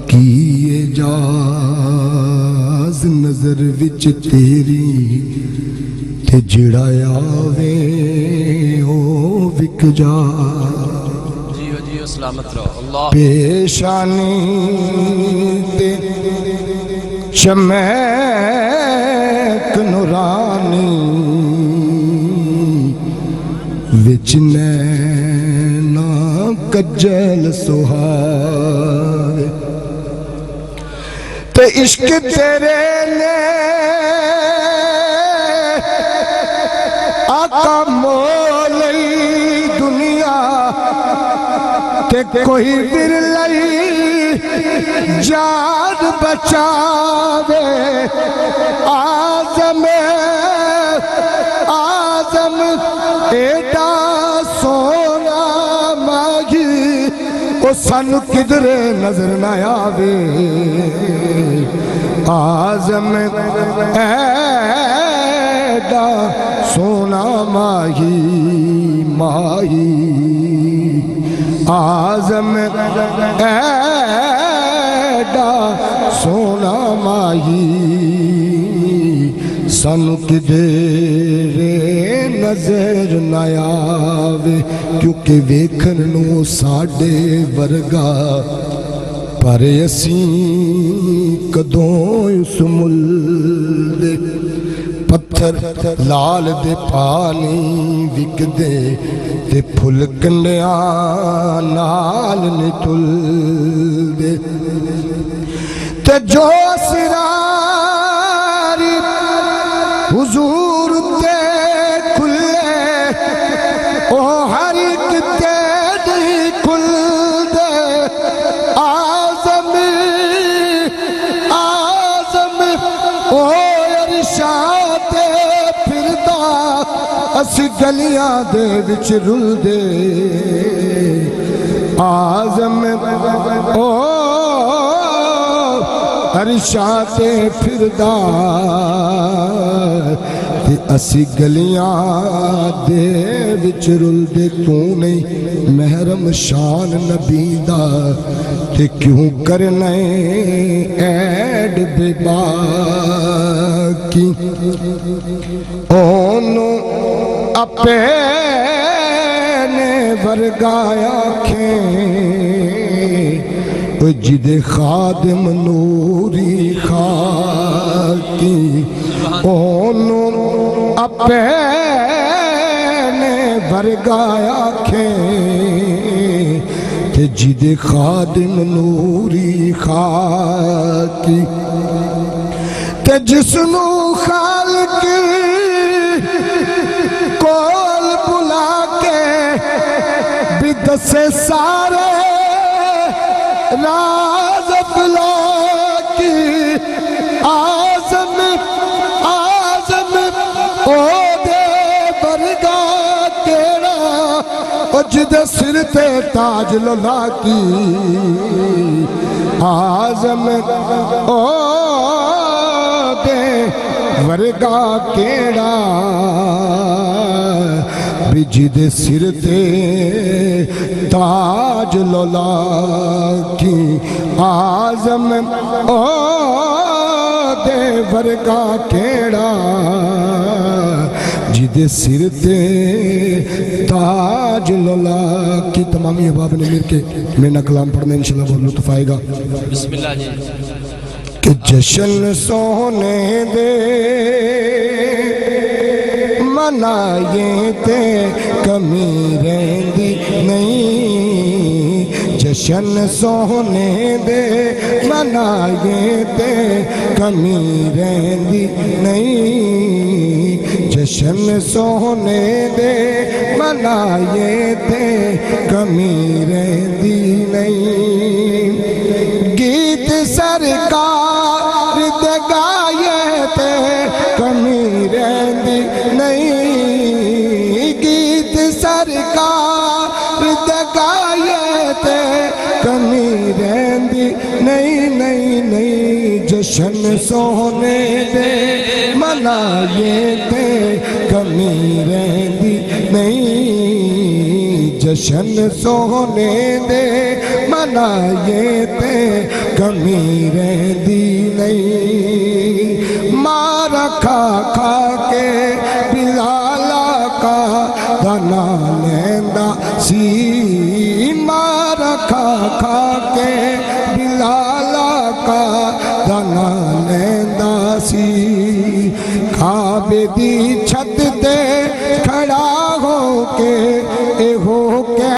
کی اجاز نظر وچ تیری تے جڑا آوے او وک جا جیو سلامت رہو اللہ پیشانی تے چمیک نورانی وچ نینا کجل سہاوے تے عشق تیرے نے آقا مولی دنیا تے کوئی برلئی جان بچاوے آزم ایڈا سونا ماغی او سن کدھر نظر نہ آوے آزم ایڈا سونا ماہی آزم ایڈا سونا ماہی سانو کدھر نظر نہ آوے کیونکہ ویکھن نو ساڈے ورگا پر اسیں کدوں اس مل دے پتھر لال دے پانی وک دے تے پھل کنڈیاں نال نٹل دے تے جو اسراری حضور تے کھلے او ہر ایک تے نہیں کھل دے آزم او ارشاد پھردا اسی گلیاں دے وچ رل دے آزم او ارشاد پھردا تے اسی گلیاں دے وچ رل دے تو نہیں محرم شان نبی دا تے کیوں کرنے ایڈ بے باکی اونوں اپنے ورگایا کھیں جد خادم نوری خاکی اونوں اپنے ورگایا کھیں جد خادم نوری خاکی تے جسنو خالق کول بلا کے بھی دسے سارے راز بلا کی آزم او دے برگا تیرا او جد سر تے تاج لولا کی آزم او دے ورگا کیڑا بجد سر تے تاج لولا کی آزم او دے ورگا کیڑا جد سر تے تاج لولا کی تمامی احباب نے مل کے میرا کلام پڑھنے انشاءاللہ بہت لطف آئے گا بسم اللہ جی کہ جشن سونے دے منائے تے کمی رہندی نہیں جشن سونے دے منائے تے کمی رہندی نہیں جشن سونے دے منائے تے کمی رہندی نہیں گیت سرکار دے گائے تے کمی رہندی نہیں گیت سرکار دے گائے تے کمی رہندی نہیں جشن سونے دے منائے تے کمی رہندی نہیں جشن سونے دے منائے تے کمی رہندی نہیں مارا کھا کھا کے بلالا کا دنا لیندا سی مارا کھا کھا کے بلالا کا دنا لیندا سی کعبے دی چھت تے کھڑا ہو کے